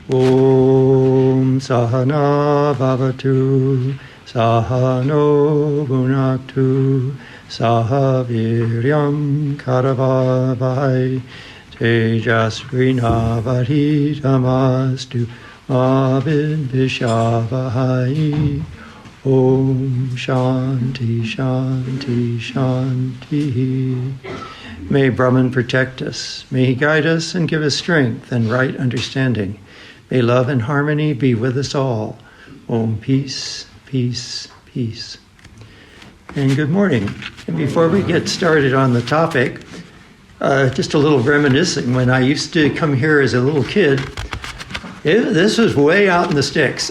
Om Sahana Bhavatu Sahano Bhunaktu Sahaviryam Karavavai Tejasvinavadhitamastu Avidvishavahai. Om Shanti Shanti Shanti. May Brahman protect us. May he guide us and give us strength and right understanding. May love and harmony be with us all. Om peace, peace, peace. And good morning. And before we get started on the topic, just a little reminiscing. When I used to come here as a little kid, this was way out in the sticks.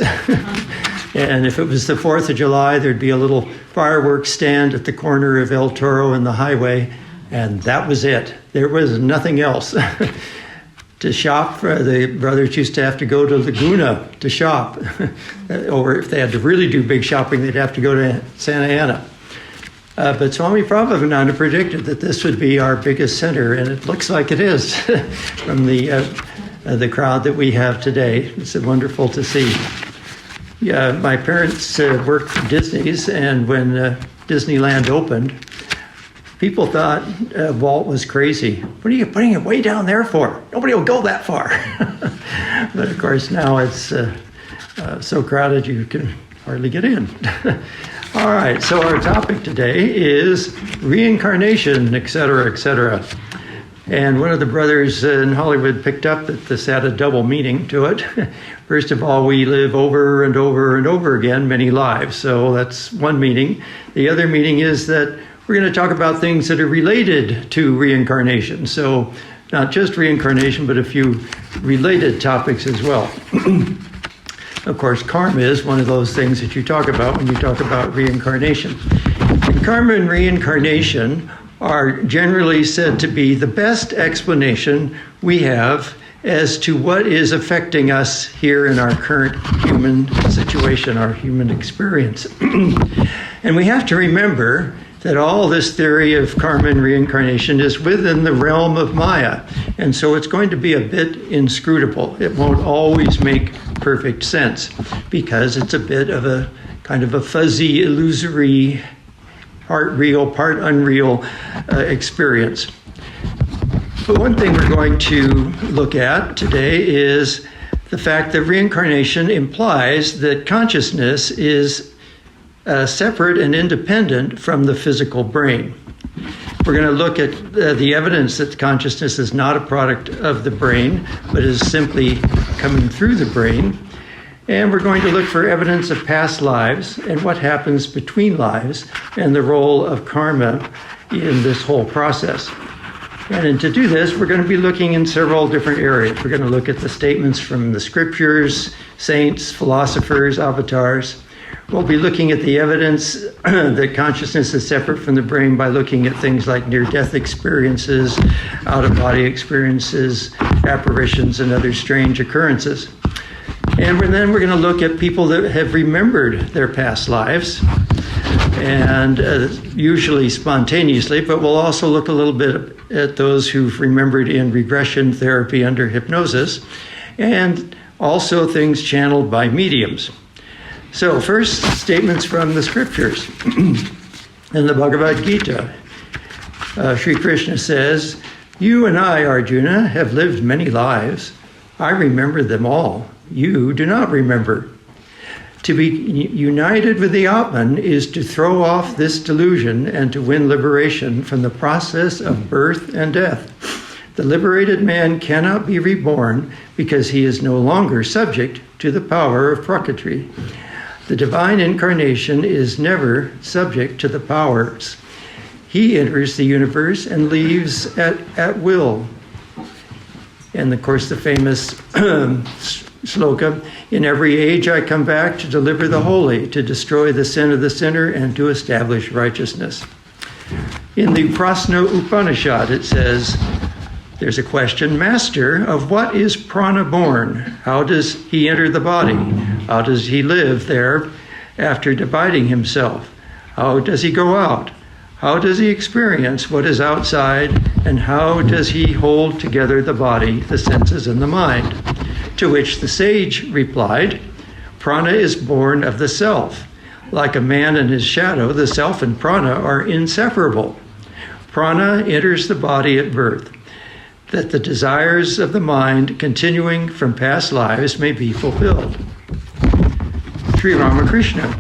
And if it was the 4th of July, there'd be a little fireworks stand at the corner of El Toro and the highway, and that was it. There was nothing else. To shop, the brothers used to have to go to Laguna to shop. Or if they had to really do big shopping, they'd have to go to Santa Ana. But Swami Atmavidyananda predicted that this would be our biggest center, and it looks like it is from the crowd that we have today. It's wonderful to see. Yeah, my parents worked for Disney's, and when Disneyland opened, people thought Walt was crazy. What are you putting it way down there for? Nobody will go that far. But of course now it's so crowded you can hardly get in. All right, so our topic today is reincarnation, etc., etc. And one of the brothers in Hollywood picked up that this had a double meaning to it. First of all, we live over and over and over again many lives, so that's one meaning. The other meaning is that we're going to talk about things that are related to reincarnation. So not just reincarnation, but a few related topics as well. Of course, karma is one of those things that you talk about when you talk about reincarnation. And karma and reincarnation are generally said to be the best explanation we have as to what is affecting us here in our current human situation, our human experience. And we have to remember that all this theory of karma and reincarnation is within the realm of Maya. And so it's going to be a bit inscrutable. It won't always make perfect sense because it's a bit of a kind of a fuzzy, illusory, part real, part unreal experience. But one thing we're going to look at today is the fact that reincarnation implies that consciousness is separate and independent from the physical brain. We're going to look at the evidence that consciousness is not a product of the brain, but is simply coming through the brain. And we're going to look for evidence of past lives and what happens between lives and the role of karma in this whole process. And to do this, we're going to be looking in several different areas. We're going to look at the statements from the scriptures, saints, philosophers, avatars. We'll be looking at the evidence that consciousness is separate from the brain by looking at things like near-death experiences, out-of-body experiences, apparitions, and other strange occurrences. And then we're going to look at people that have remembered their past lives, and usually spontaneously, but we'll also look a little bit at those who've remembered in regression therapy under hypnosis, and also things channeled by mediums. So first, statements from the scriptures. In the Bhagavad Gita, Sri Krishna says, "You and I, Arjuna, have lived many lives. I remember them all. You do not remember. To be united with the Atman is to throw off this delusion and to win liberation from the process of birth and death. The liberated man cannot be reborn because he is no longer subject to the power of Prakriti. The divine incarnation is never subject to the powers. He enters the universe and leaves at will." And of course, the famous sloka, "In every age I come back to deliver the holy, to destroy the sin of the sinner, and to establish righteousness." In the Prasna Upanishad, it says, there's a question, "Master, of what is prana born? How does he enter the body? How does he live there after dividing himself? How does he go out? How does he experience what is outside? And how does he hold together the body, the senses, and the mind?" To which the sage replied, "Prana is born of the self. Like a man and his shadow, the self and prana are inseparable. Prana enters the body at birth, that the desires of the mind continuing from past lives may be fulfilled." Sri Ramakrishna: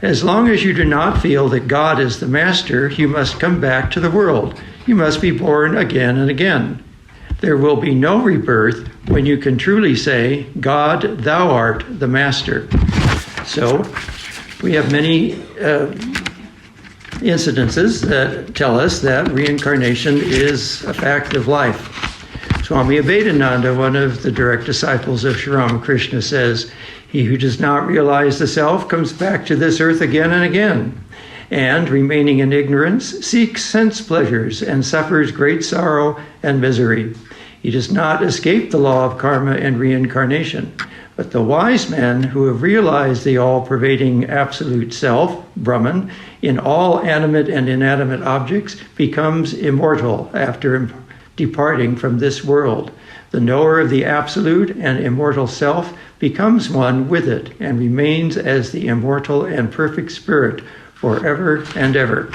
"As long as you do not feel that God is the master, you must come back to the world. You must be born again and again. There will be no rebirth when you can truly say, 'God, thou art the master.'" So we have many incidences that tell us that reincarnation is a fact of life. Swami Atmavidyananda, one of the direct disciples of Sri Ramakrishna, says, "He who does not realize the self comes back to this earth again and again, and, remaining in ignorance, seeks sense pleasures and suffers great sorrow and misery. He does not escape the law of karma and reincarnation. But the wise men who have realized the all-pervading absolute self, Brahman, in all animate and inanimate objects, becomes immortal after departing from this world. The knower of the absolute and immortal self becomes one with it and remains as the immortal and perfect spirit forever and ever."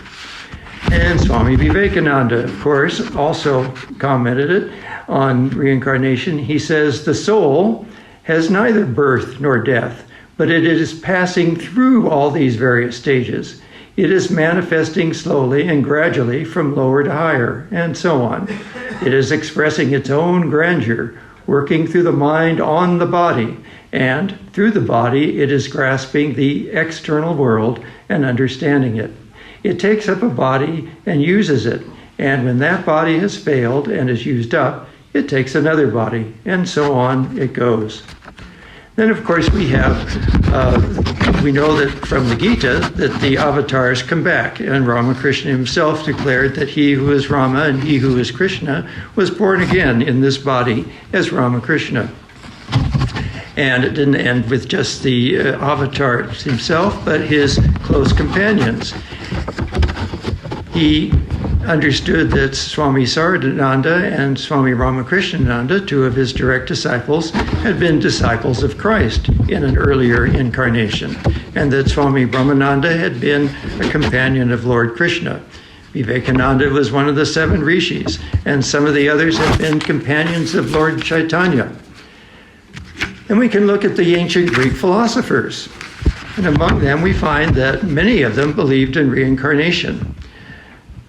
And Swami Vivekananda, of course, also commented it on reincarnation. He says, "The soul has neither birth nor death, but it is passing through all these various stages. It is manifesting slowly and gradually from lower to higher, and so on. It is expressing its own grandeur, working through the mind on the body, and through the body it is grasping the external world and understanding it. It takes up a body and uses it, and when that body has failed and is used up, it takes another body, and so on it goes." Then, of course, we know that from the Gita that the avatars come back, and Ramakrishna himself declared that he who is Rama and he who is Krishna was born again in this body as Ramakrishna. And it didn't end with just the avatar himself, but his close companions. He understood that Swami Saradananda and Swami Ramakrishnananda, two of his direct disciples, had been disciples of Christ in an earlier incarnation, and that Swami Brahmananda had been a companion of Lord Krishna. Vivekananda was one of the 7 rishis, and some of the others had been companions of Lord Chaitanya. And we can look at the ancient Greek philosophers, and among them we find that many of them believed in reincarnation.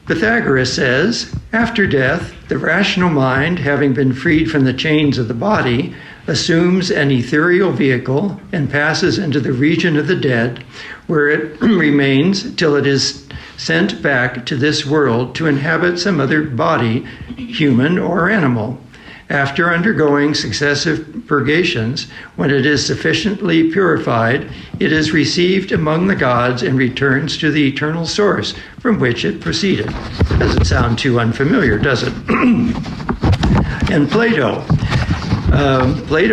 Pythagoras says, "After death, the rational mind, having been freed from the chains of the body, assumes an ethereal vehicle and passes into the region of the dead, where it remains till it is sent back to this world to inhabit some other body, human or animal. After undergoing successive purgations, when it is sufficiently purified, it is received among the gods and returns to the eternal source from which it proceeded." Doesn't sound too unfamiliar, does it? And Plato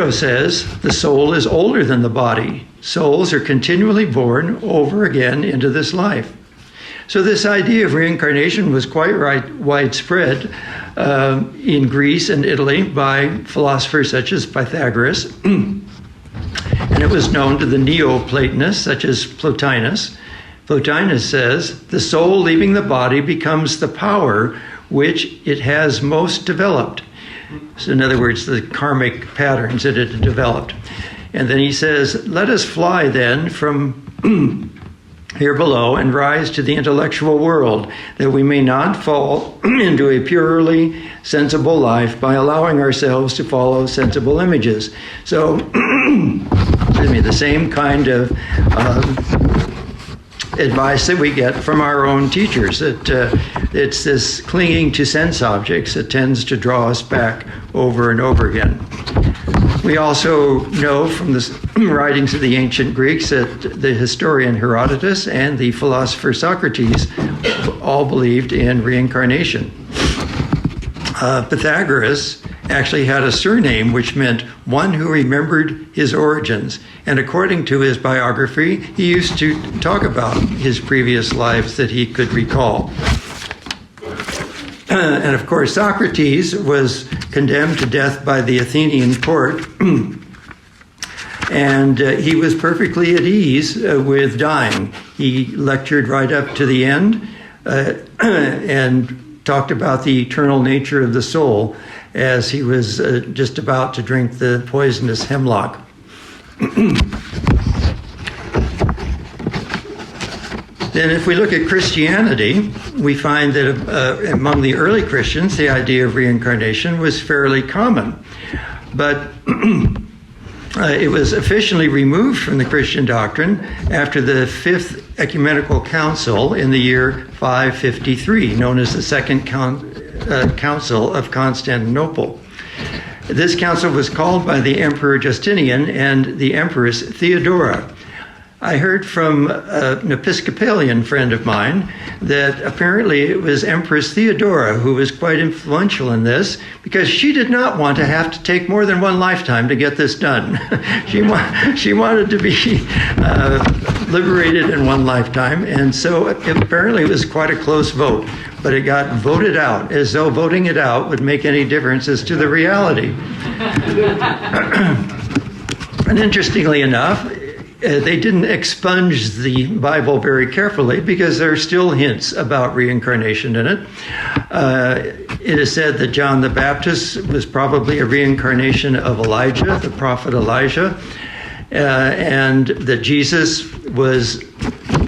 says, "The soul is older than the body. Souls are continually born over again into this life." So this idea of reincarnation was quite widespread in Greece and Italy by philosophers such as Pythagoras. And it was known to the Neoplatonists such as Plotinus. Plotinus says, "The soul leaving the body becomes the power which it has most developed." So in other words, the karmic patterns that it had developed. And then he says, "Let us fly then from here below and rise to the intellectual world, that we may not fall into a purely sensible life by allowing ourselves to follow sensible images." So, the same kind of advice that we get from our own teachers, that it's this clinging to sense objects that tends to draw us back over and over again. We also know from the writings of the ancient Greeks that the historian Herodotus and the philosopher Socrates all believed in reincarnation. Pythagoras actually had a surname which meant one who remembered his origins. And according to his biography, he used to talk about his previous lives that he could recall. And of course, Socrates was condemned to death by the Athenian court. And he was perfectly at ease with dying. He lectured right up to the end and talked about the eternal nature of the soul as he was just about to drink the poisonous hemlock. Then if we look at Christianity, we find that among the early Christians, the idea of reincarnation was fairly common. But it was officially removed from the Christian doctrine after the Fifth Ecumenical Council in the year 553, known as the Second Council of Constantinople. This council was called by the Emperor Justinian and the Empress Theodora. I heard from an Episcopalian friend of mine that apparently it was Empress Theodora who was quite influential in this because she did not want to have to take more than one lifetime to get this done. She wanted to be liberated in one lifetime, and so apparently it was quite a close vote, but it got voted out as though voting it out would make any difference as to the reality. And interestingly enough, they didn't expunge the Bible very carefully because there are still hints about reincarnation in it. It is said that John the Baptist was probably a reincarnation of Elijah, the prophet Elijah, and that Jesus was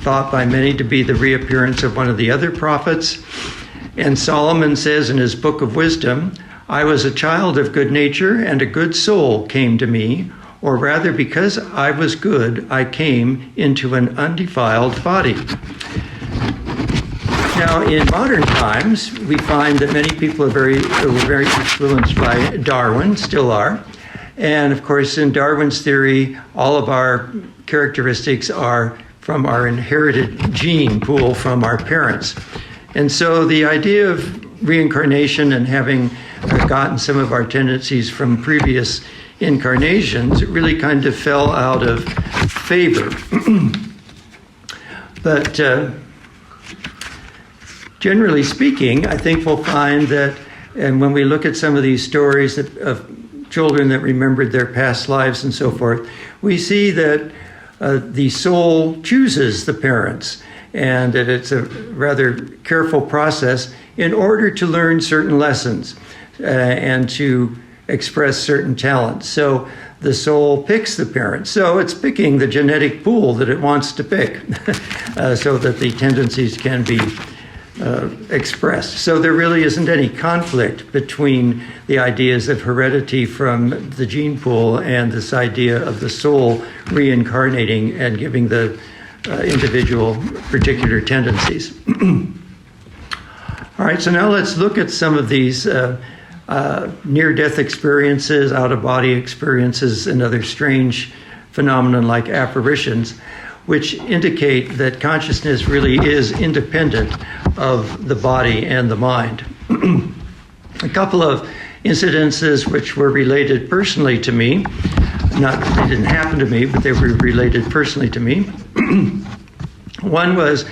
thought by many to be the reappearance of one of the other prophets. And Solomon says in his Book of Wisdom, "I was a child of good nature, and a good soul came to me. Or rather, because I was good, I came into an undefiled body." Now, in modern times, we find that many people were very influenced by Darwin, still are. And of course, in Darwin's theory, all of our characteristics are from our inherited gene pool from our parents. And so the idea of reincarnation and having gotten some of our tendencies from previous incarnations really kind of fell out of favor. But generally speaking, I think we'll find that, and when we look at some of these stories of children that remembered their past lives and so forth, we see that the soul chooses the parents, and that it's a rather careful process in order to learn certain lessons and to express certain talents. So the soul picks the parents. So it's picking the genetic pool that it wants to pick so that the tendencies can be expressed. So there really isn't any conflict between the ideas of heredity from the gene pool and this idea of the soul reincarnating and giving the individual particular tendencies. All right, so now let's look at some of these near-death experiences, out-of-body experiences, and other strange phenomena like apparitions, which indicate that consciousness really is independent of the body and the mind. A couple of incidences which were related personally to me, they didn't happen to me, but they were related personally to me. One was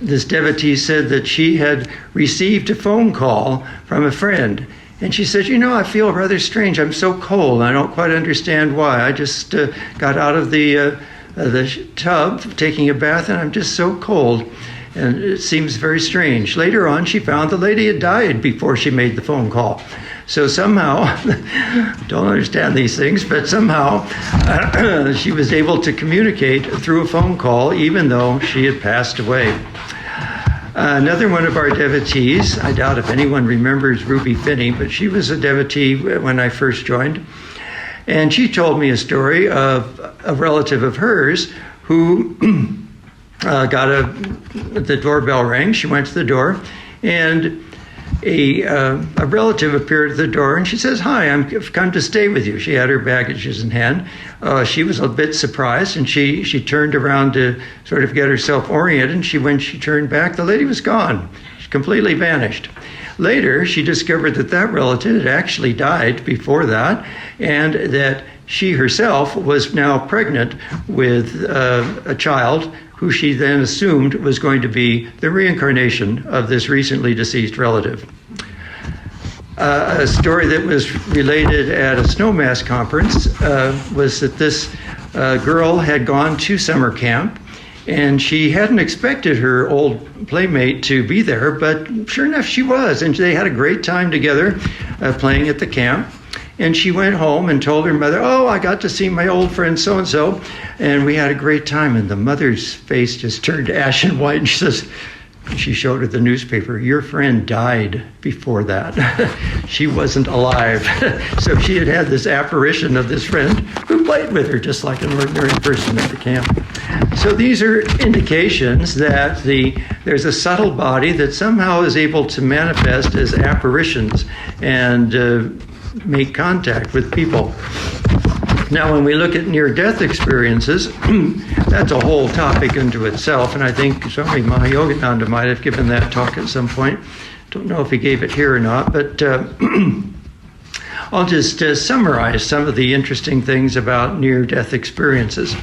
this devotee said that she had received a phone call from a friend. And she said, I feel rather strange. I'm so cold. I don't quite understand why. I just got out of the tub taking a bath, and I'm just so cold. And it seems very strange. Later on, she found the lady had died before she made the phone call. So somehow, don't understand these things, but somehow she was able to communicate through a phone call, even though she had passed away. Another one of our devotees, I doubt if anyone remembers Ruby Finney, but she was a devotee when I first joined. And she told me a story of a relative of hers who the doorbell rang. She went to the door, and a relative appeared at the door, and she says, "Hi, I've come to stay with you." She had her baggages in hand. She was a bit surprised, and she turned around to sort of get herself oriented, and when she turned back, the lady was gone. She completely vanished. Later, she discovered that relative had actually died before that, and that she herself was now pregnant with a child who she then assumed was going to be the reincarnation of this recently deceased relative. A story that was related at a snowmass conference was that this girl had gone to summer camp, and she hadn't expected her old playmate to be there, but sure enough she was, and they had a great time together playing at the camp. And she went home and told her mother, "Oh, I got to see my old friend so-and-so, and we had a great time." And the mother's face just turned ashen white, and she says, she showed her the newspaper, "Your friend died before that." She wasn't alive. So she had had this apparition of this friend who played with her just like an ordinary person at the camp. So these are indications that there's a subtle body that somehow is able to manifest as apparitions and make contact with people. Now, when we look at near-death experiences, that's a whole topic unto itself, and I think Swami Atmavidyananda might have given that talk at some point. Don't know if he gave it here or not, but I'll just summarize some of the interesting things about near-death experiences.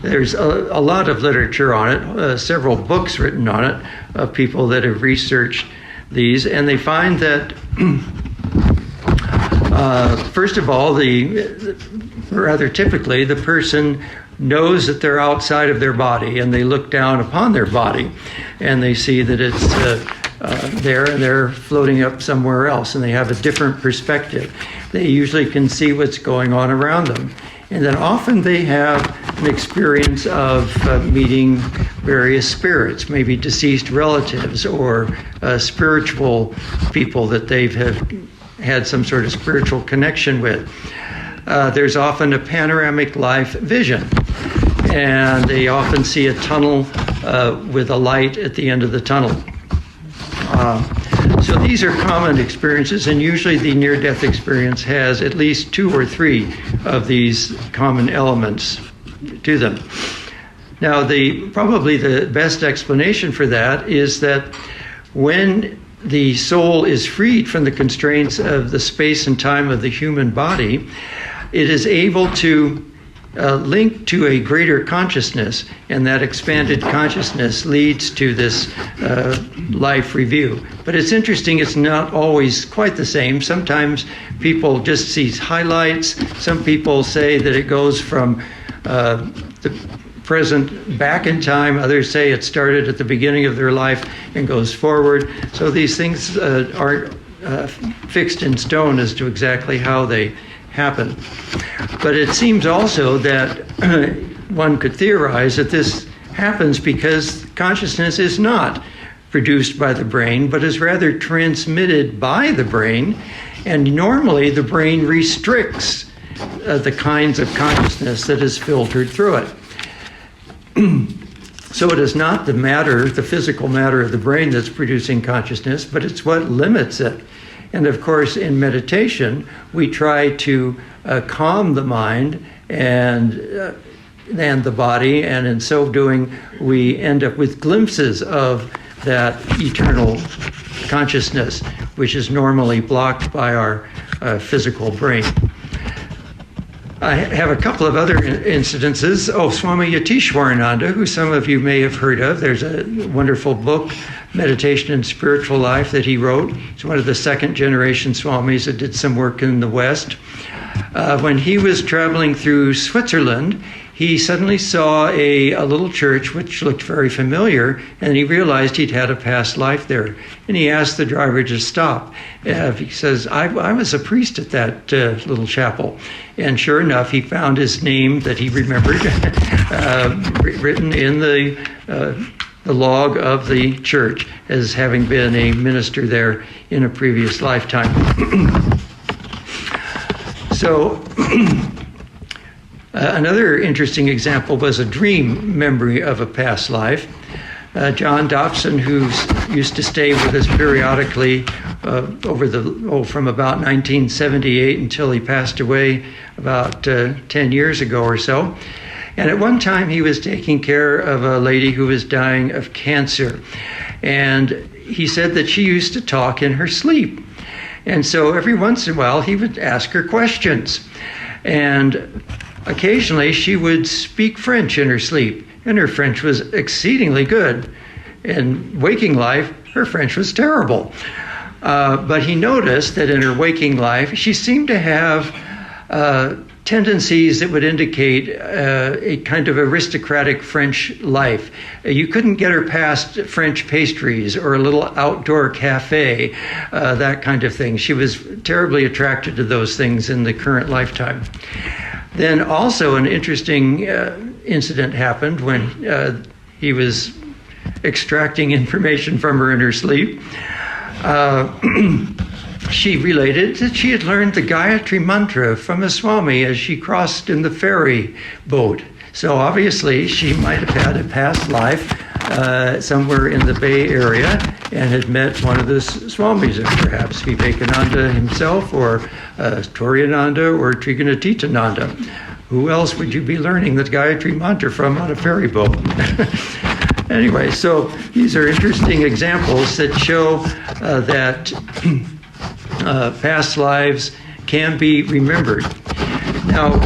There's a lot of literature on it, several books written on it, of people that have researched these, and they find that first of all, rather typically, the person knows that they're outside of their body, and they look down upon their body, and they see that it's there, and they're floating up somewhere else, and they have a different perspective. They usually can see what's going on around them. And then often they have an experience of meeting various spirits, maybe deceased relatives or spiritual people that they've had some sort of spiritual connection with. There's often a panoramic life vision, and they often see a tunnel with a light at the end of the tunnel. So these are common experiences, and usually the near-death experience has at least 2 or 3 of these common elements to them. Now, probably the best explanation for that is that when the soul is freed from the constraints of the space and time of the human body, it is able to link to a greater consciousness, and that expanded consciousness leads to this life review. But it's interesting, it's not always quite the same. Sometimes people just see highlights. Some people say that it goes from the present back in time. Others say it started at the beginning of their life and goes forward. So these things aren't fixed in stone as to exactly how they happen. But it seems also that one could theorize that this happens because consciousness is not produced by the brain, but is rather transmitted by the brain, and normally the brain restricts the kinds of consciousness that is filtered through it. So it is not the physical matter of the brain that's producing consciousness, but it's what limits it. And of course, in meditation, we try to calm the mind and the body, and in so doing, we end up with glimpses of that eternal consciousness, which is normally blocked by our physical brain. I have a couple of other incidences. Swami Atmavidyananda, who some of you may have heard of. There's a wonderful book, Meditation and Spiritual Life, that he wrote. He's one of the second-generation Swamis that did some work in the West. When he was traveling through Switzerland, he suddenly saw a little church which looked very familiar, and he realized he'd had a past life there. And he asked the driver to stop. He says, I was a priest at that little chapel. And sure enough, he found his name that he remembered written in the log of the church as having been a minister there in a previous lifetime. So another interesting example was a dream memory of a past life. John Dobson, who used to stay with us periodically from about 1978 until he passed away about 10 years ago or so. And at one time he was taking care of a lady who was dying of cancer. And he said that she used to talk in her sleep. And so every once in a while he would ask her questions. And occasionally she would speak French in her sleep, and her French was exceedingly good. In waking life, her French was terrible. But he noticed that in her waking life, she seemed to have tendencies that would indicate a kind of aristocratic French life. You couldn't get her past French pastries or a little outdoor cafe, that kind of thing. She was terribly attracted to those things in the current lifetime. Then also an interesting incident happened when he was extracting information from her in her sleep. She related that she had learned the Gayatri mantra from a Swami as she crossed in the ferry boat. So obviously she might have had a past life somewhere in the Bay Area and had met one of the Swamis, perhaps Vivekananda himself or Turiyananda or Trigunatitananda. Who else would you be learning the Gayatri mantra from on a ferry boat? Anyway, so these are interesting examples that show that past lives can be remembered. Now,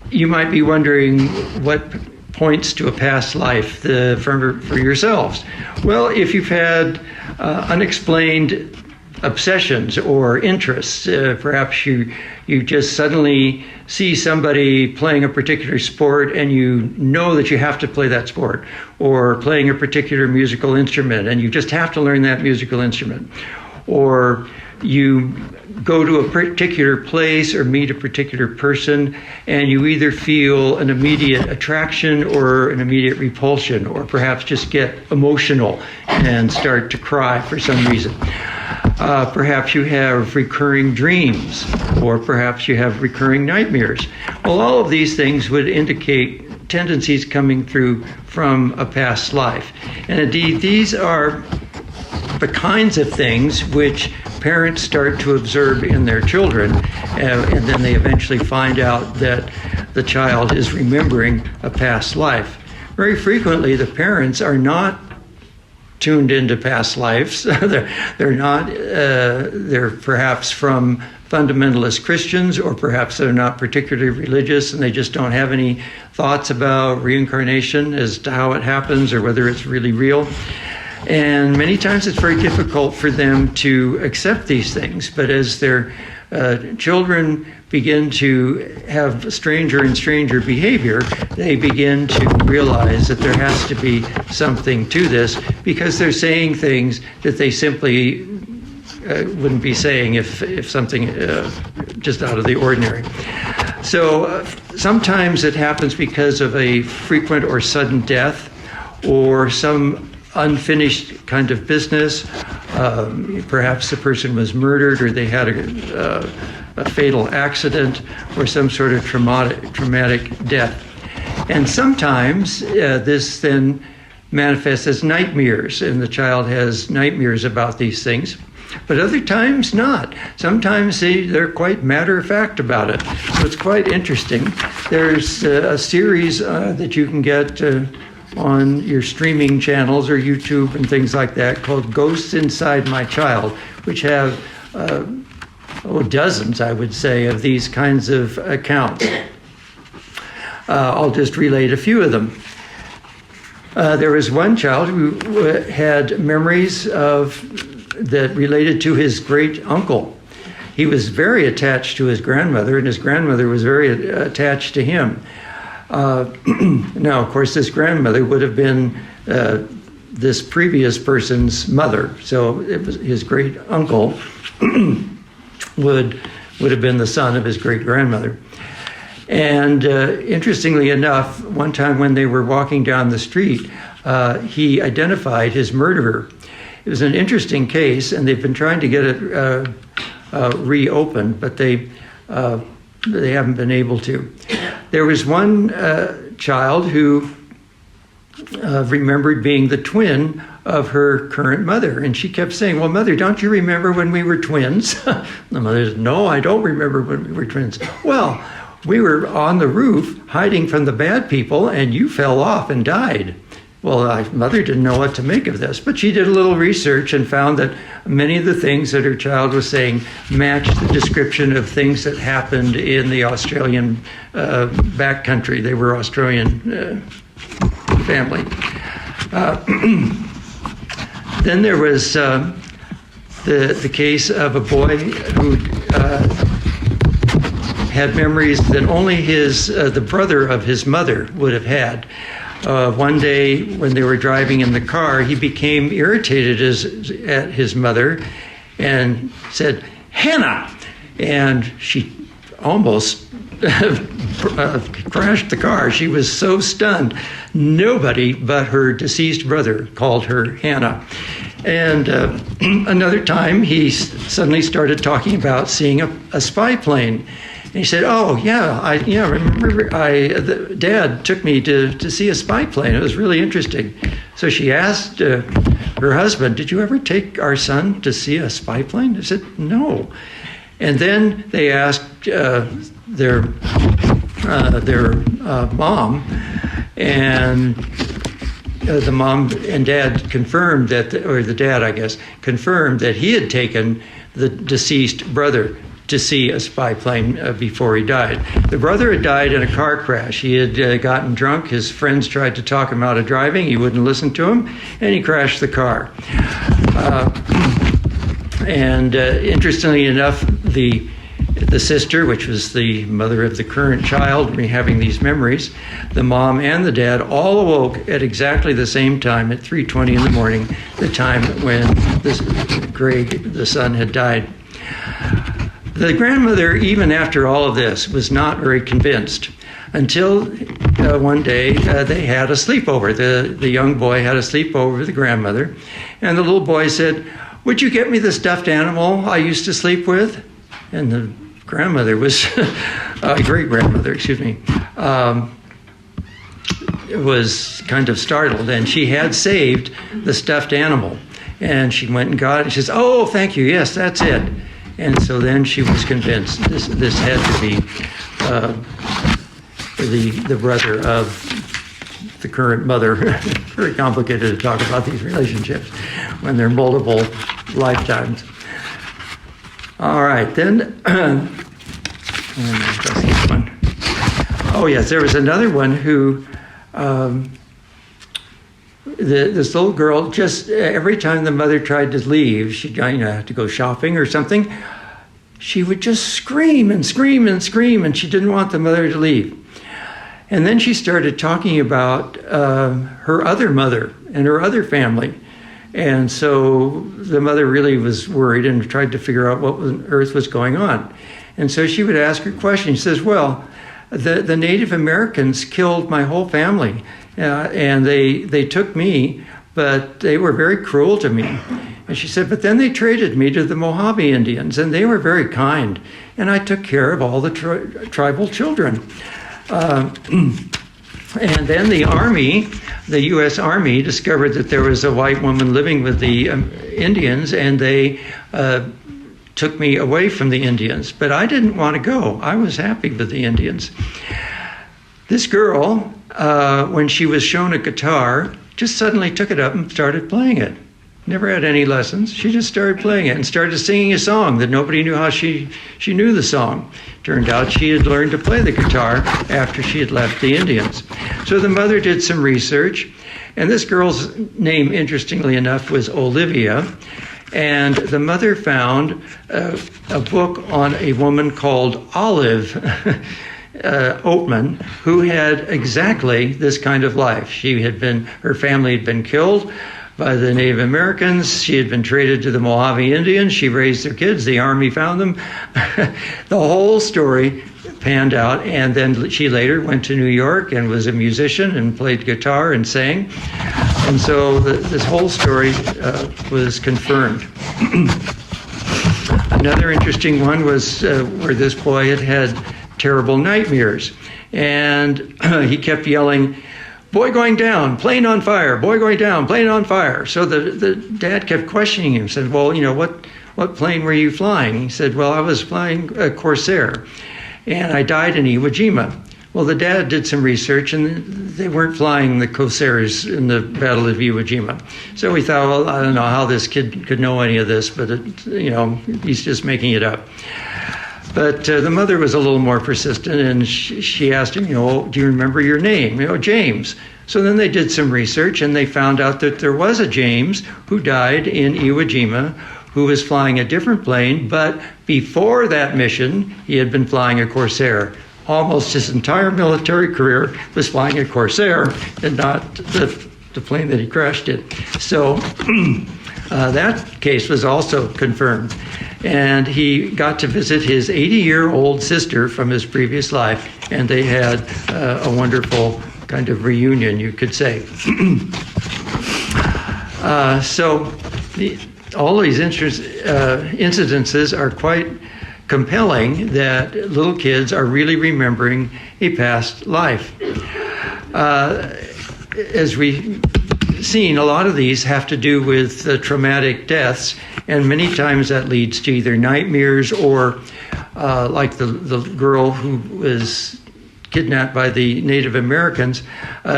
you might be wondering what points to a past life for yourselves. Well, if you've had unexplained obsessions or interests, perhaps you just suddenly see somebody playing a particular sport and you know that you have to play that sport, or playing a particular musical instrument and you just have to learn that musical instrument, or you go to a particular place or meet a particular person and you either feel an immediate attraction or an immediate repulsion, or perhaps just get emotional and start to cry for some reason. Perhaps you have recurring dreams, or perhaps you have recurring nightmares. Well, all of these things would indicate tendencies coming through from a past life. And indeed, these are the kinds of things which parents start to observe in their children, and then they eventually find out that the child is remembering a past life. Very frequently, the parents are not tuned into past lives. They're not. They're perhaps from fundamentalist Christians, or perhaps they're not particularly religious, and they just don't have any thoughts about reincarnation as to how it happens or whether it's really real. And many times it's very difficult for them to accept these things. But as their children begin to have stranger and stranger behavior, they begin to realize that there has to be something to this, because they're saying things that they simply wouldn't be saying if something just out of the ordinary. So sometimes it happens because of a frequent or sudden death, or some unfinished kind of business. Perhaps the person was murdered, or they had a fatal accident, or some sort of traumatic death. And sometimes this then manifests as nightmares, and the child has nightmares about these things. But other times not. Sometimes they're quite matter-of-fact about it. So it's quite interesting. There's a series that you can get on your streaming channels or YouTube and things like that called Ghosts Inside My Child, which have dozens, I would say, of these kinds of accounts. I'll just relate a few of them. There was one child who had memories that related to his great uncle. He was very attached to his grandmother, and his grandmother was very attached to him. Now, of course, this grandmother would have been this previous person's mother. So it was his great uncle would have been the son of his great grandmother. And interestingly enough, one time when they were walking down the street, he identified his murderer. It was an interesting case, and they've been trying to get it reopened, but they haven't been able to. There was one child who remembered being the twin of her current mother, and she kept saying, "Well, Mother, don't you remember when we were twins?" The mother said, "No, I don't remember when we were twins." "Well, we were on the roof hiding from the bad people, and you fell off and died." Well, Mother didn't know what to make of this, but she did a little research and found that many of the things that her child was saying matched the description of things that happened in the Australian backcountry. They were Australian family. Then there was the case of a boy who had memories that only the brother of his mother would have had. One day when they were driving in the car, he became irritated at his mother and said, "Hannah!" And she almost crashed the car. She was so stunned. Nobody but her deceased brother called her Hannah. And another time, he suddenly started talking about seeing a spy plane. And he said, "Oh, yeah, I remember Dad took me to see a spy plane. It was really interesting." So she asked her husband, "Did you ever take our son to see a spy plane?" He said, "No." And then they asked their mom, and the mom and dad confirmed the dad, I guess, confirmed that he had taken the deceased brother to see a spy plane before he died. The brother had died in a car crash. He had gotten drunk. His friends tried to talk him out of driving. He wouldn't listen to them, and he crashed the car. Interestingly enough, the sister, which was the mother of the current child, having these memories, the mom and the dad all awoke at exactly the same time at 3:20 in the morning, the time when Greg, the son, had died. The grandmother, even after all of this, was not very convinced until one day they had a sleepover. The young boy had a sleepover with the grandmother, and the little boy said, "Would you get me the stuffed animal I used to sleep with?" And the grandmother was, great-grandmother, excuse me, was kind of startled, and she had saved the stuffed animal. And she went and got it. She says, "Oh, thank you, yes, that's it." And so then she was convinced this had to be the brother of the current mother. Very complicated to talk about these relationships when they're multiple lifetimes. All right, then, oh yes, there was another one who, this little girl, just every time the mother tried to leave, she'd have to go shopping or something, she would just scream and scream and scream, and she didn't want the mother to leave. And then she started talking about her other mother and her other family. And so the mother really was worried and tried to figure out what on earth was going on. And so she would ask her question. She says, "Well, the Native Americans killed my whole family, and they took me, but they were very cruel to me." And she said, "But then they traded me to the Mojave Indians, and they were very kind, and I took care of all the tribal children." And then the Army, the U.S. Army, discovered that there was a white woman living with the Indians, and they took me away from the Indians. But I didn't want to go. I was happy with the Indians. This girl, when she was shown a guitar, just suddenly took it up and started playing it. Never had any lessons. She just started playing it and started singing a song that nobody knew how she knew the song. Turned out she had learned to play the guitar after she had left the Indians. So the mother did some research, and this girl's name, interestingly enough, was Olivia. And the mother found a book on a woman called Olive Oatman, who had exactly this kind of life. Her family had been killed by the Native Americans. She had been traded to the Mojave Indians. She raised their kids. The Army found them. The whole story panned out, and then she later went to New York and was a musician and played guitar and sang. And so this whole story was confirmed. Another interesting one was where this boy had terrible nightmares, and he kept yelling, "Boy going down, plane on fire, boy going down, plane on fire." So the dad kept questioning him, said, "Well, what plane were you flying?" He said, "Well, I was flying a Corsair, and I died in Iwo Jima." Well, the dad did some research, and they weren't flying the Corsairs in the Battle of Iwo Jima. So we thought, well, I don't know how this kid could know any of this, but he's just making it up. But the mother was a little more persistent, and she asked him, "Do you remember your name?" "James." So then they did some research, and they found out that there was a James who died in Iwo Jima, who was flying a different plane, but before that mission, he had been flying a Corsair. Almost his entire military career was flying a Corsair and not the plane that he crashed in. So that case was also confirmed. And he got to visit his 80-year-old sister from his previous life, and they had a wonderful kind of reunion, you could say. All these incidences are quite compelling that little kids are really remembering a past life. As we've seen, a lot of these have to do with traumatic deaths, and many times that leads to either nightmares or like the girl who was kidnapped by the Native Americans,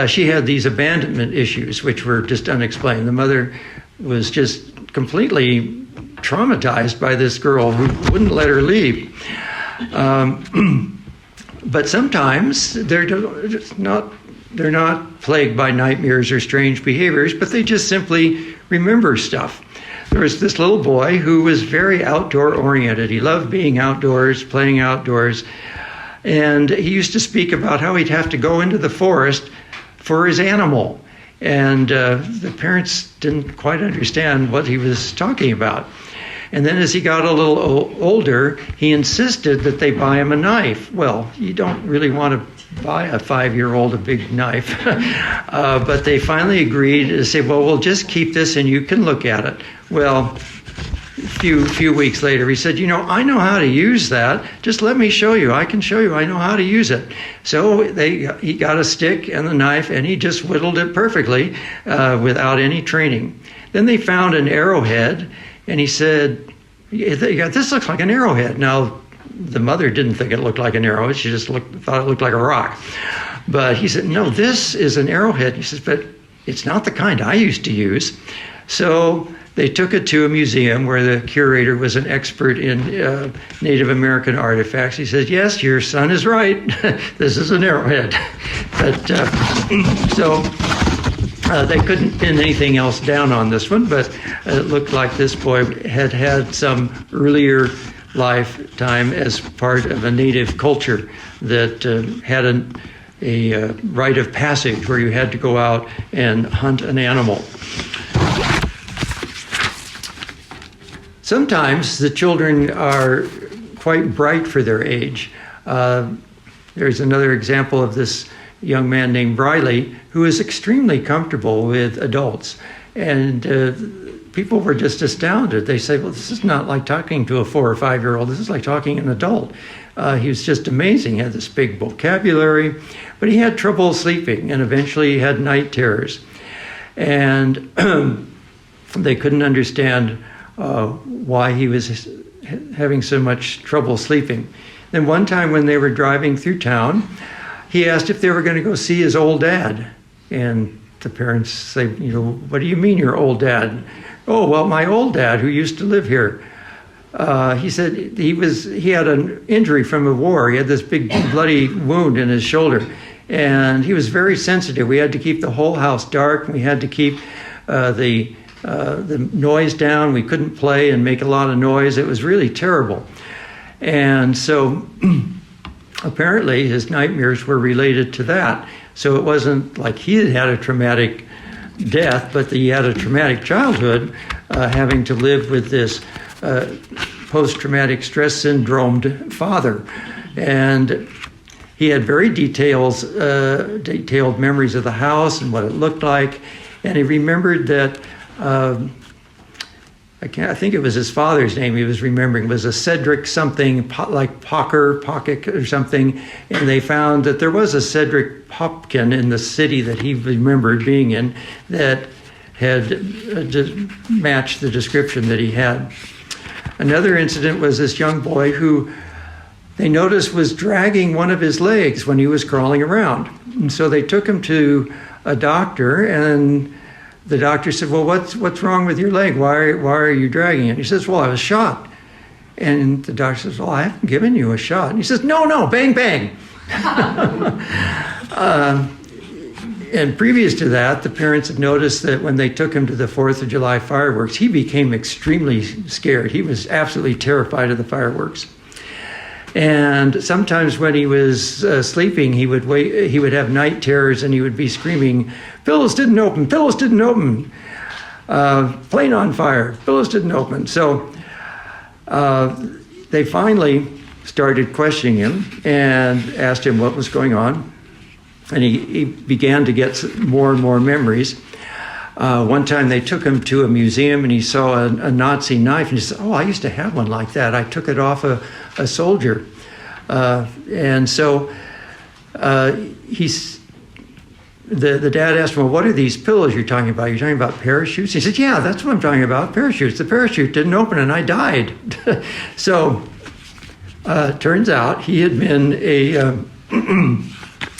she had these abandonment issues which were just unexplained. The mother was just completely traumatized by this girl who wouldn't let her leave. But sometimes they're not plagued by nightmares or strange behaviors, but they just simply remember stuff. There was this little boy who was very outdoor oriented. He loved being outdoors, playing outdoors. And he used to speak about how he'd have to go into the forest for his animal. And the parents didn't quite understand what he was talking about. And then as he got a little older, he insisted that they buy him a knife. Well, you don't really want to buy a 5-year-old a big knife. But they finally agreed to say, well, we'll just keep this and you can look at it. Well, a few weeks later, he said, I know how to use that. Just let me show you. I can show you. I know how to use it. So he got a stick and the knife, and he just whittled it perfectly without any training. Then they found an arrowhead, and he said, this looks like an arrowhead. Now, the mother didn't think it looked like an arrow. She just thought it looked like a rock. But he said, no, this is an arrowhead. He says, but it's not the kind I used to use. So they took it to a museum where the curator was an expert in Native American artifacts. He said, yes, your son is right. This is an arrowhead. But they couldn't pin anything else down on this one, but it looked like this boy had some earlier lifetime as part of a native culture that had a rite of passage where you had to go out and hunt an animal. Sometimes the children are quite bright for their age. There's another example of this young man named Briley who is extremely comfortable with adults. And people were just astounded. They say, well, this is not like talking to a 4 or 5-year-old. This is like talking to an adult. He was just amazing. He had this big vocabulary, but he had trouble sleeping, and eventually he had night terrors. And they couldn't understand why he was having so much trouble sleeping. Then one time when they were driving through town, he asked if they were going to go see his old dad. And the parents say, what do you mean your old dad? Oh, well, my old dad who used to live here. He said he had an injury from a war. He had this big bloody wound in his shoulder. And he was very sensitive. We had to keep the whole house dark. We had to keep the noise down. We couldn't play and make a lot of noise. It was really terrible. And so apparently his nightmares were related to that. So it wasn't like he had a traumatic death, but he had a traumatic childhood, having to live with this post-traumatic stress syndromed father. And he had very detailed memories of the house and what it looked like. And he remembered that I think it was his father's name he was remembering, was a Cedric something, like Pocket or something, and they found that there was a Cedric Popkin in the city that he remembered being in that had matched the description that he had. Another incident was this young boy who they noticed was dragging one of his legs when he was crawling around. And so they took him to a doctor, and the doctor said, well, what's wrong with your leg? Why are you dragging it? He says, well, I was shot. And the doctor says, well, I haven't given you a shot. And he says, no, bang, bang. And previous to that, the parents had noticed that when they took him to the 4th of July fireworks, he became extremely scared. He was absolutely terrified of the fireworks. And sometimes when he was sleeping, he would have night terrors, and he would be screaming, "Pillows didn't open, pillows didn't open, plane on fire, pillows didn't open." So they finally started questioning him and asked him what was going on. And he began to get more and more memories. One time they took him to a museum, and he saw a Nazi knife, and he said, "Oh, I used to have one like that. I took it off a soldier." And so the dad asked him, "Well, what are these pillows you're talking about? You're talking about parachutes?" He said, "Yeah, that's what I'm talking about, parachutes. The parachute didn't open, and I died." So turns out he had been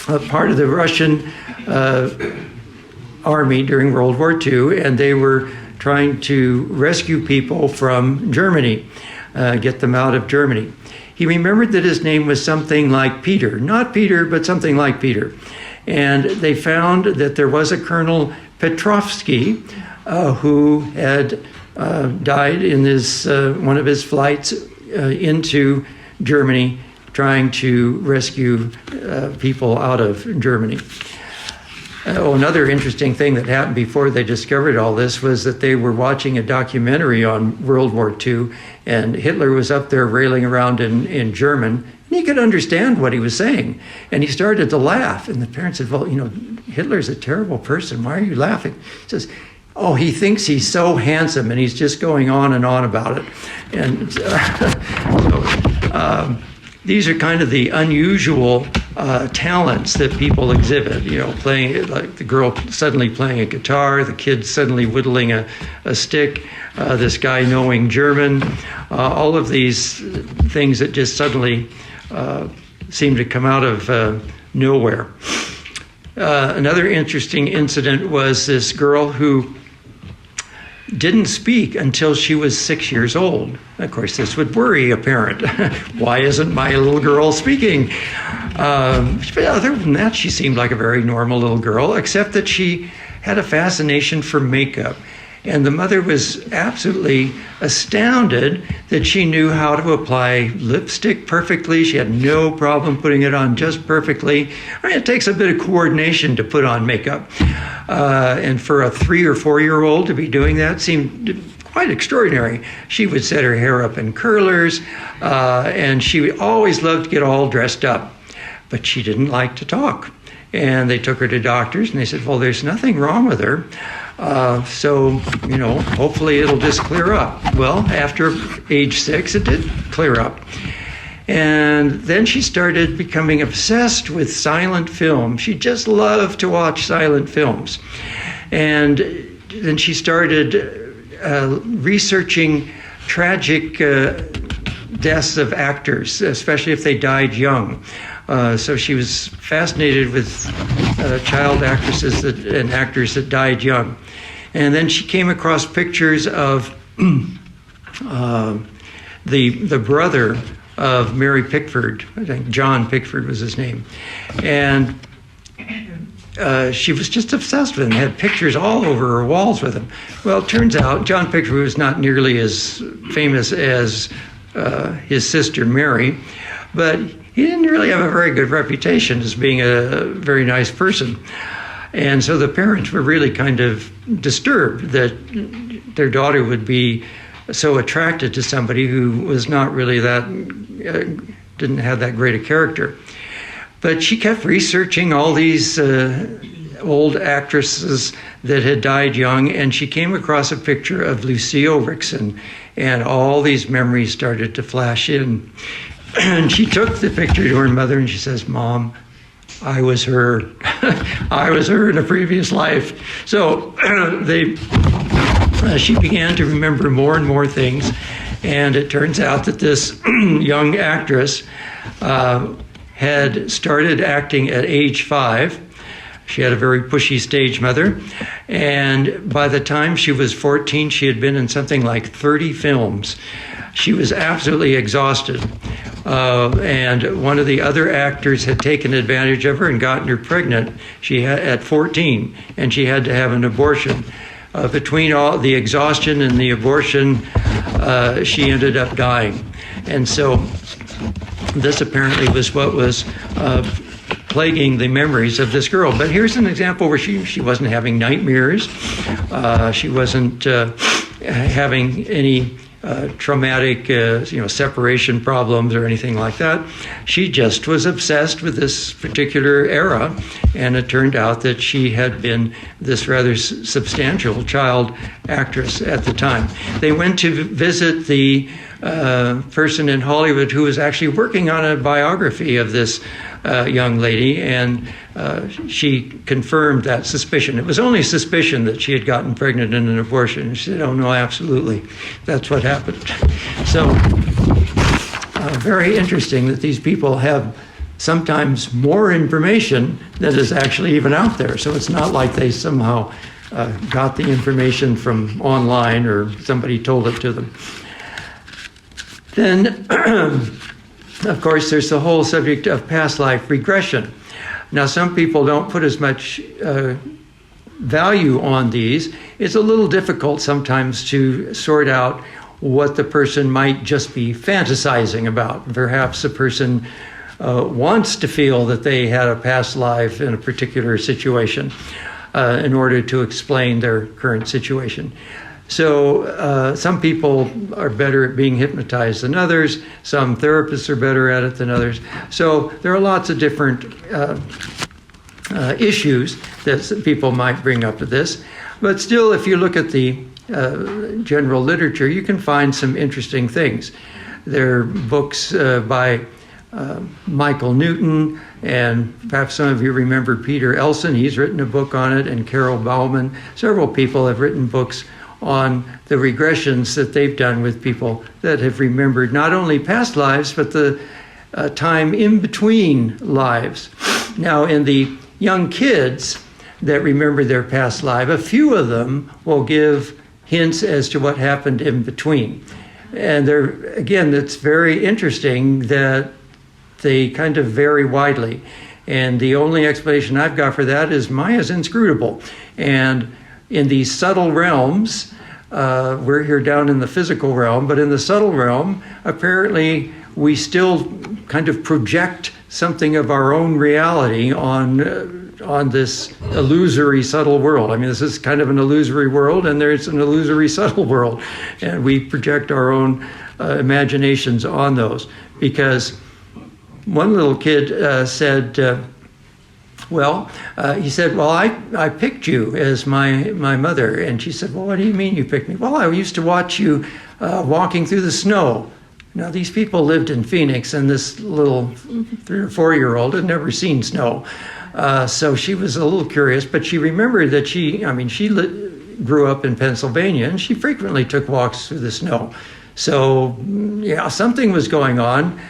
a part of the Russian army during World War II, and they were trying to rescue people from Germany, get them out of Germany. He remembered that his name was something like Peter, not Peter, but something like Peter. And they found that there was a Colonel Petrovsky who had died in one of his flights into Germany, trying to rescue people out of Germany. Another interesting thing that happened before they discovered all this was that they were watching a documentary on World War II, and Hitler was up there railing around in German, and he could understand what he was saying. And he started to laugh, and the parents said, "Well, Hitler's a terrible person. Why are you laughing?" He says, "Oh, he thinks he's so handsome," and he's just going on and on about it. And these are kind of the unusual talents that people exhibit, playing, like the girl suddenly playing a guitar, the kid suddenly whittling a stick, this guy knowing German, all of these things that just suddenly seem to come out of nowhere. Another interesting incident was this girl who didn't speak until she was 6 years old. Of course, this would worry a parent. Why isn't my little girl speaking? But other than that, she seemed like a very normal little girl, except that she had a fascination for makeup. And the mother was absolutely astounded that she knew how to apply lipstick perfectly. She had no problem putting it on just perfectly. I mean, it takes a bit of coordination to put on makeup. And for a 3 or 4 year old to be doing that seemed quite extraordinary. She would set her hair up in curlers, and she always loved to get all dressed up. But she didn't like to talk. And they took her to doctors, and they said, "Well, there's nothing wrong with her. So, hopefully it'll just clear up." Well, after age 6, it did clear up. And then she started becoming obsessed with silent film. She just loved to watch silent films. And then she started researching tragic deaths of actors, especially if they died young. So she was fascinated with child actresses and actors that died young. And then she came across pictures of the brother of Mary Pickford. I think John Pickford was his name. And she was just obsessed with him, had pictures all over her walls with him. Well, it turns out John Pickford was not nearly as famous as his sister Mary, but he didn't really have a very good reputation as being a very nice person. And so the parents were really kind of disturbed that their daughter would be so attracted to somebody who was not really didn't have that great a character. But she kept researching all these old actresses that had died young, and she came across a picture of Lucille Rickson, and all these memories started to flash in. And she took the picture to her mother, and she says, "Mom, I was her. I was her in a previous life." So she began to remember more and more things, and it turns out that this young actress had started acting at age 5. She had a very pushy stage mother, and by the time she was 14, she had been in something like 30 films. She was absolutely exhausted. And one of the other actors had taken advantage of her and gotten her pregnant. She had at 14, and she had to have an abortion. Between all the exhaustion and the abortion, she ended up dying. And so this apparently was what was plaguing the memories of this girl. But here's an example where she wasn't having nightmares. She wasn't having any traumatic, separation problems or anything like that. She just was obsessed with this particular era, and it turned out that she had been this rather substantial child actress at the time. They went to visit the person in Hollywood who was actually working on a biography of this young lady, and she confirmed that suspicion. It was only suspicion that she had gotten pregnant in an abortion. She said, "Oh no, absolutely, that's what happened." So very interesting that these people have sometimes more information than is actually even out there. So it's not like they somehow got the information from online or somebody told it to them. Then of course, there's the whole subject of past life regression. Now, some people don't put as much value on these. It's a little difficult sometimes to sort out what the person might just be fantasizing about. Perhaps a person wants to feel that they had a past life in a particular situation in order to explain their current situation. So some people are better at being hypnotized than others. Some therapists are better at it than others. So there are lots of different issues that people might bring up with this. But still, if you look at the general literature, you can find some interesting things. There are books by Michael Newton, and perhaps some of you remember Peter Elson. He's written a book on it, and Carol Bauman. Several people have written books on the regressions that they've done with people that have remembered not only past lives, but the time in between lives. Now, in the young kids that remember their past life, a few of them will give hints as to what happened in between. And again, it's very interesting that they kind of vary widely. And the only explanation I've got for that is Maya's inscrutable. And in these subtle realms, we're here down in the physical realm, but in the subtle realm, apparently we still kind of project something of our own reality on this illusory subtle world. I mean, this is kind of an illusory world, and there's an illusory subtle world, and we project our own imaginations on those. Because one little kid said, he said, well, I picked you as my mother. And she said, well, what do you mean you picked me? Well, I used to watch you walking through the snow. Now, these people lived in Phoenix, and this little 3 or 4-year-old had never seen snow. So she was a little curious, but she remembered that she grew up in Pennsylvania, and she frequently took walks through the snow. So, yeah, something was going on.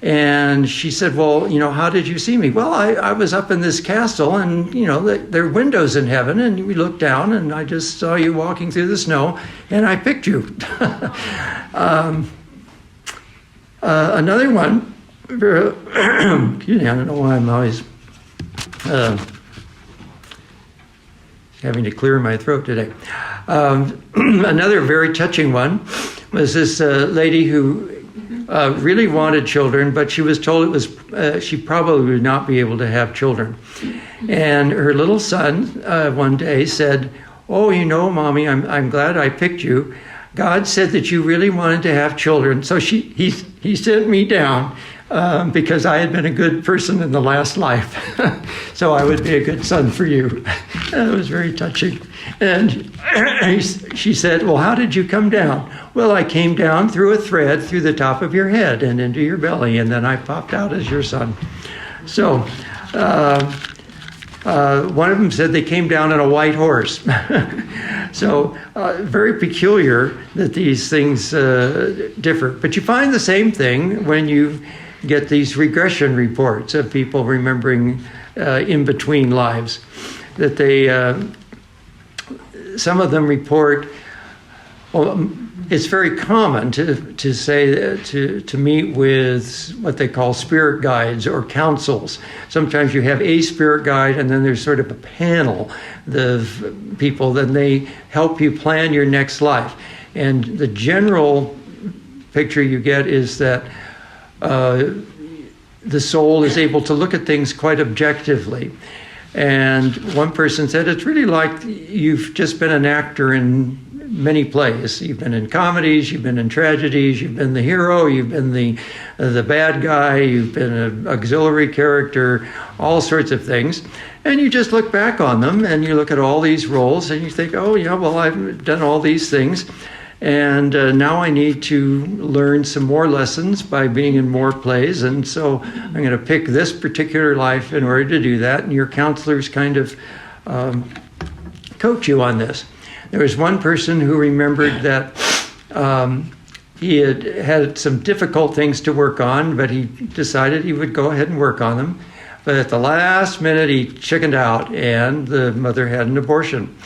And she said, well, how did you see me? Well, I was up in this castle, and, there are windows in heaven, and we looked down, and I just saw you walking through the snow, and I picked you. Another one, excuse me, I don't know why I'm always having to clear my throat today. Another very touching one was this lady who really wanted children, but she was told she probably would not be able to have children. And her little son one day said, oh, Mommy, I'm glad I picked you. God said that you really wanted to have children. So he sent me down because I had been a good person in the last life. So I would be a good son for you. That was very touching. And she said, well, how did you come down? Well, I came down through a thread through the top of your head and into your belly, and then I popped out as your son. So one of them said they came down on a white horse. So very peculiar that these things differ. But you find the same thing when you get these regression reports of people remembering in between lives. That they, some of them report, well, it's very common to say to meet with what they call spirit guides or councils. Sometimes you have a spirit guide, and then there's sort of a panel of people. Then they help you plan your next life. And the general picture you get is that the soul is able to look at things quite objectively. And one person said, it's really like you've just been an actor in many plays. You've been in comedies, you've been in tragedies, you've been the hero, you've been the bad guy, you've been an auxiliary character, all sorts of things. And you just look back on them and you look at all these roles and you think, oh yeah, well, I've done all these things. And now I need to learn some more lessons by being in more plays. And so I'm going to pick this particular life in order to do that. And your counselors kind of coach you on this. There was one person who remembered that he had some difficult things to work on, but he decided he would go ahead and work on them. But at the last minute, he chickened out, and the mother had an abortion.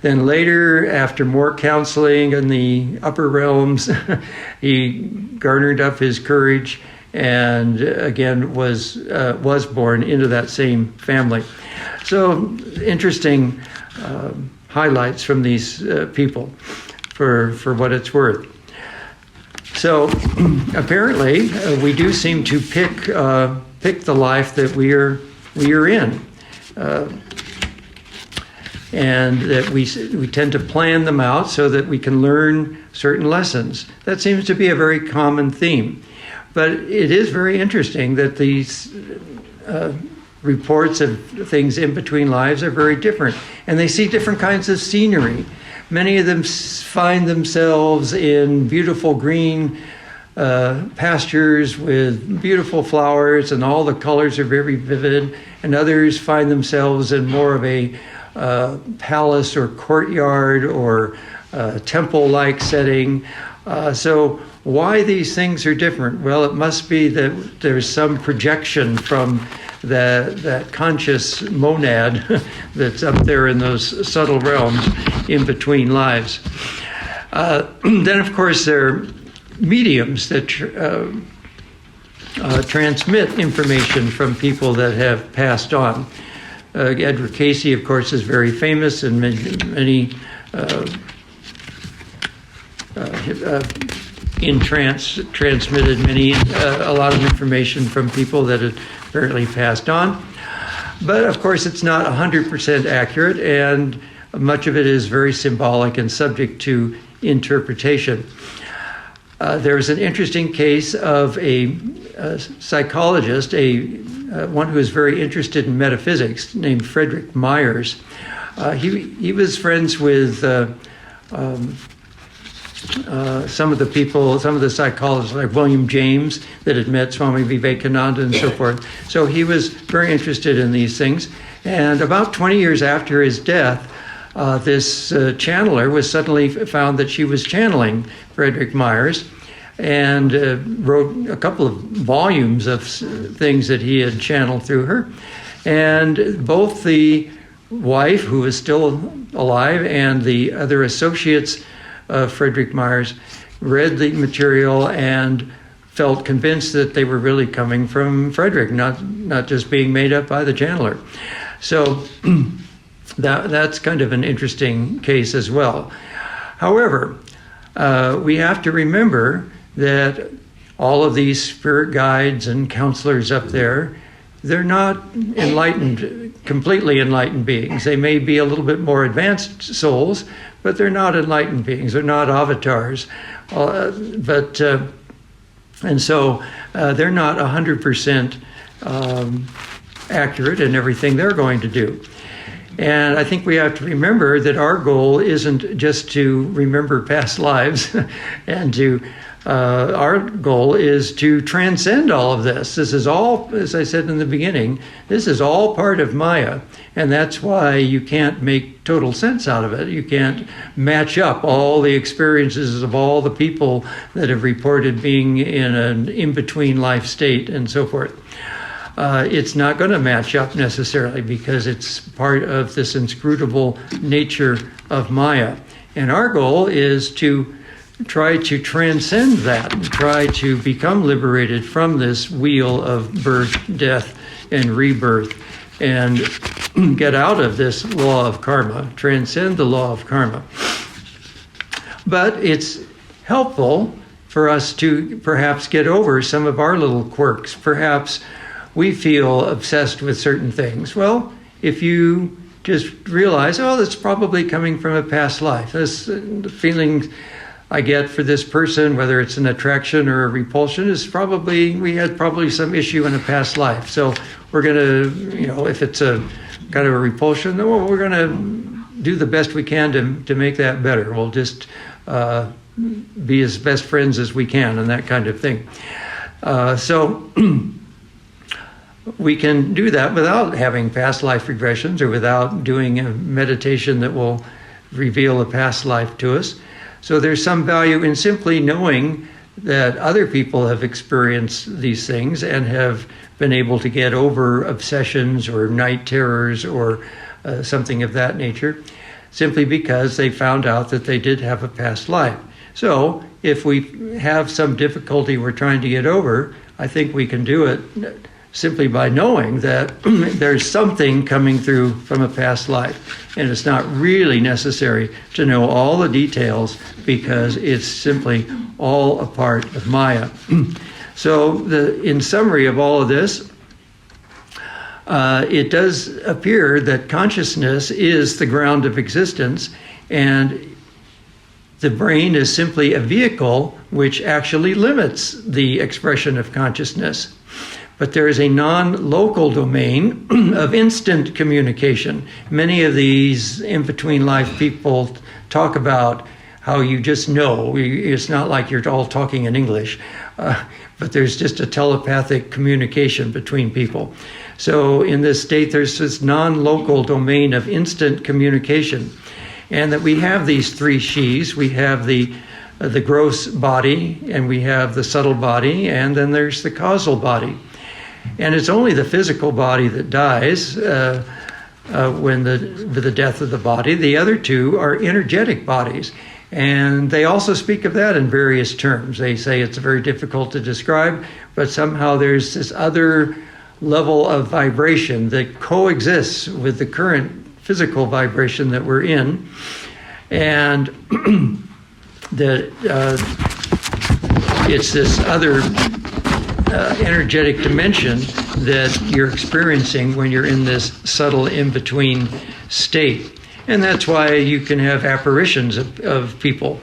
Then later, after more counseling in the upper realms, he garnered up his courage and again was born into that same family. So interesting highlights from these people for what it's worth. So apparently we do seem to pick the life that we are in. And that we tend to plan them out so that we can learn certain lessons. That seems to be a very common theme. But it is very interesting that these reports of things in between lives are very different. And they see different kinds of scenery. Many of them find themselves in beautiful green pastures with beautiful flowers, and all the colors are very vivid. And others find themselves in more of a palace or courtyard or temple-like setting. So why these things are different? Well, it must be that there's some projection from that conscious monad that's up there in those subtle realms in between lives. Then, of course, there are mediums that transmit information from people that have passed on. Edward Casey, of course, is very famous, and many in trance transmitted a lot of information from people that had apparently passed on. But of course, it's not 100% accurate, and much of it is very symbolic and subject to interpretation. There was an interesting case of a psychologist, one who was very interested in metaphysics, named Frederick Myers. He was friends with some of the psychologists like William James that had met Swami Vivekananda and so forth. So he was very interested in these things. And about 20 years after his death, this channeler was suddenly found that she was channeling Frederick Myers, and wrote a couple of volumes of things that he had channeled through her. And both the wife, who was still alive, and the other associates of Frederick Myers read the material and felt convinced that they were really coming from Frederick, not just being made up by the channeler. So that's kind of an interesting case as well. However, we have to remember that all of these spirit guides and counselors up there, they're not completely enlightened beings. They may be a little bit more advanced souls, but they're not enlightened beings. They're not avatars. And so they're not 100% accurate in everything they're going to do. And I think we have to remember that our goal isn't just to remember past lives and our goal is to transcend all of this. This is all, as I said in the beginning, this is all part of Maya. And that's why you can't make total sense out of it. You can't match up all the experiences of all the people that have reported being in an in-between life state and so forth. It's not going to match up necessarily because it's part of this inscrutable nature of Maya. And our goal is to try to transcend that, try to become liberated from this wheel of birth, death, and rebirth, and get out of this law of karma, transcend the law of karma. But it's helpful for us to perhaps get over some of our little quirks. Perhaps we feel obsessed with certain things. Well, if you just realize, oh, that's probably coming from a past life. This the feeling I get for this person, whether it's an attraction or a repulsion, is probably, we had probably some issue in a past life. So we're going to, if it's a kind of a repulsion, well, we're going to do the best we can to make that better. We'll just be as best friends as we can and that kind of thing. So we can do that without having past life regressions or without doing a meditation that will reveal a past life to us. So there's some value in simply knowing that other people have experienced these things and have been able to get over obsessions or night terrors or something of that nature, simply because they found out that they did have a past life. So if we have some difficulty we're trying to get over, I think we can do it simply by knowing that there's something coming through from a past life. And it's not really necessary to know all the details because it's simply all a part of Maya. So in summary of all of this, it does appear that consciousness is the ground of existence, and the brain is simply a vehicle which actually limits the expression of consciousness. But there is a non-local domain of instant communication. Many of these in-between life people talk about how you just know. It's not like you're all talking in English, but there's just a telepathic communication between people. So in this state, there's this non-local domain of instant communication. And that we have these three shis. We have the gross body, and we have the subtle body, and then there's the causal body. And it's only the physical body that dies with the death of the body. The other two are energetic bodies. And they also speak of that in various terms. They say it's very difficult to describe, but somehow there's this other level of vibration that coexists with the current physical vibration that we're in. And that it's this other energetic dimension that you're experiencing when you're in this subtle in-between state. And that's why you can have apparitions of people.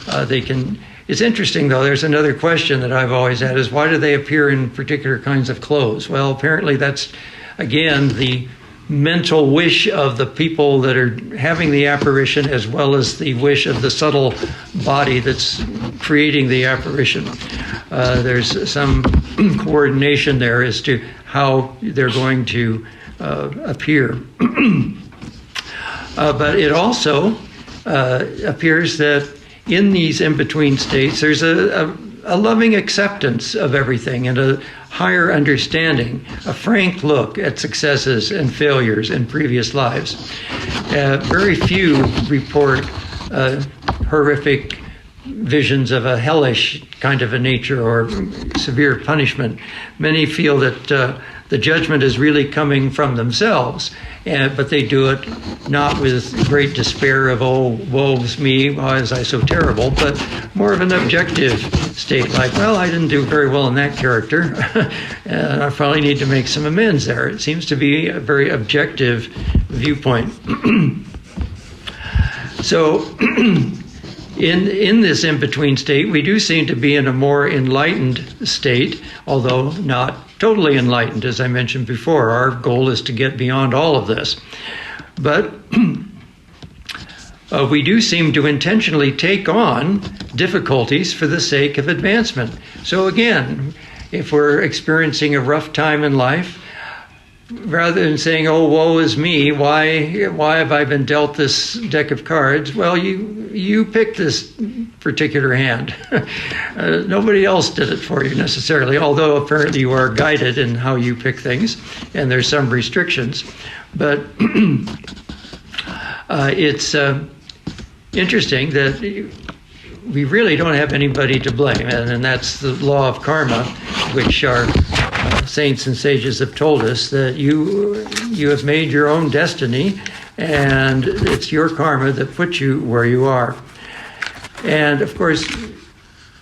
It's interesting, though, there's another question that I've always had, is why do they appear in particular kinds of clothes? Well, apparently that's, again, the mental wish of the people that are having the apparition, as well as the wish of the subtle body that's creating the apparition. There's some coordination there as to how they're going to appear. But it also appears that in these in-between states, there's a loving acceptance of everything and a higher understanding, a frank look at successes and failures in previous lives. Very few report horrific visions of a hellish kind of a nature or severe punishment. Many feel that the judgment is really coming from themselves, but they do it not with great despair of, oh, woe's me, why is I so terrible, but more of an objective state, like, well, I didn't do very well in that character, and I probably need to make some amends there. It seems to be a very objective viewpoint. So, in this in-between state, we do seem to be in a more enlightened state, although not totally enlightened, as I mentioned before. Our goal is to get beyond all of this. But we do seem to intentionally take on difficulties for the sake of advancement. So again, if we're experiencing a rough time in life, rather than saying, oh, woe is me, why have I been dealt this deck of cards? Well, you picked this particular hand. Nobody else did it for you necessarily, although apparently you are guided in how you pick things, and there's some restrictions. But it's interesting that we really don't have anybody to blame, and that's the law of karma, which our saints and sages have told us, that you have made your own destiny, and it's your karma that puts you where you are. And of course,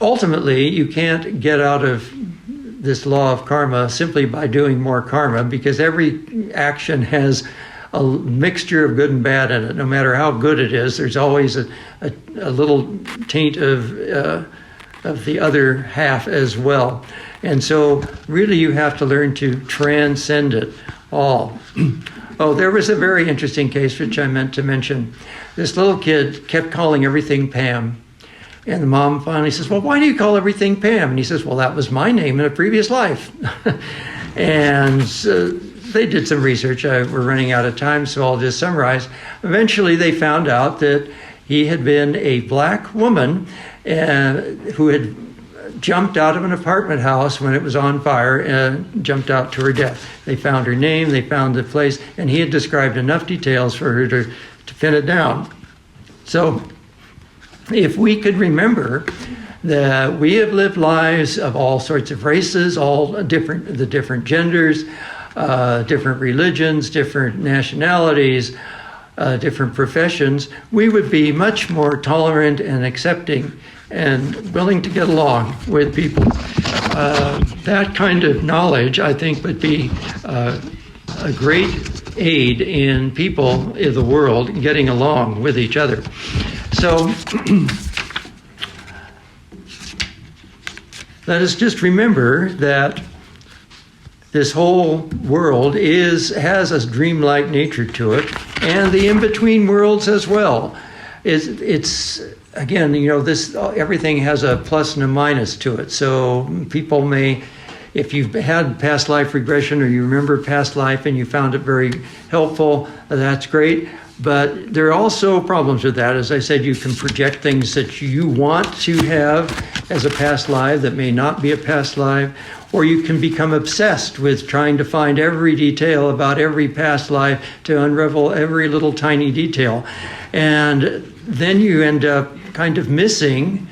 ultimately, you can't get out of this law of karma simply by doing more karma, because every action has a mixture of good and bad in it. No matter how good it is, there's always a little taint of the other half as well. And so really you have to learn to transcend it all. Oh, there was a very interesting case which I meant to mention. This little kid kept calling everything Pam. And the mom finally says, well, why do you call everything Pam? And he says, well, that was my name in a previous life. And they did some research. We're running out of time, so I'll just summarize. Eventually, they found out that he had been a black woman who had jumped out of an apartment house when it was on fire and jumped out to her death. They found her name, they found the place, and he had described enough details for her to pin it down. So if we could remember that we have lived lives of all sorts of races, the different genders, different religions, different nationalities, different professions, we would be much more tolerant and accepting and willing to get along with people. That kind of knowledge, I think, would be a great aid in people in the world getting along with each other. So let us just remember that this whole world has a dreamlike nature to it, and the in-between worlds as well. It's again, everything has a plus and a minus to it. So people may, if you've had past life regression or you remember past life and you found it very helpful, that's great. But there are also problems with that. As I said, you can project things that you want to have as a past life that may not be a past life, or you can become obsessed with trying to find every detail about every past life to unravel every little tiny detail. And then you end up kind of missing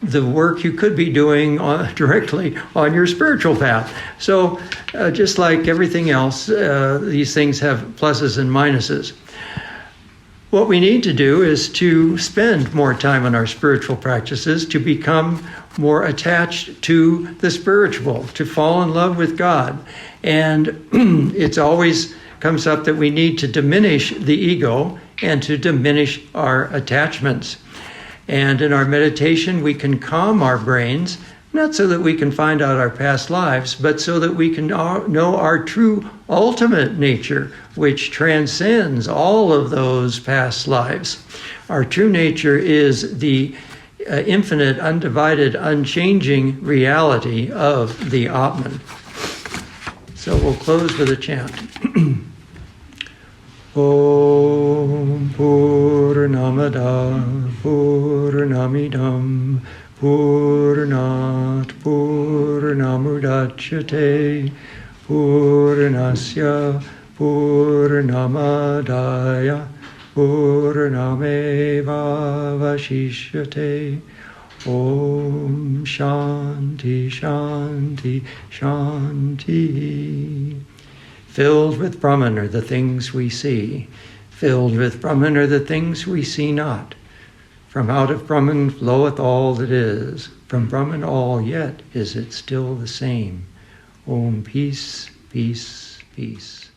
the work you could be doing directly on your spiritual path. So just like everything else, these things have pluses and minuses. What we need to do is to spend more time on our spiritual practices, to become more attached to the spiritual, to fall in love with God. And it's always comes up that we need to diminish the ego and to diminish our attachments. And in our meditation, we can calm our brains, not so that we can find out our past lives, but so that we can know our true ultimate nature, which transcends all of those past lives. Our true nature is the infinite, undivided, unchanging reality of the Atman. So we'll close with a chant. Om Purnamada Purnamidam Purnat Purnamudachyate Purnasya Purnamadaya Purnameva Vashishyate. Om Shanti Shanti Shanti. Filled with Brahman are the things we see. Filled with Brahman are the things we see not. From out of Brahman floweth all that is. From Brahman all, yet is it still the same. Om, peace, peace, peace.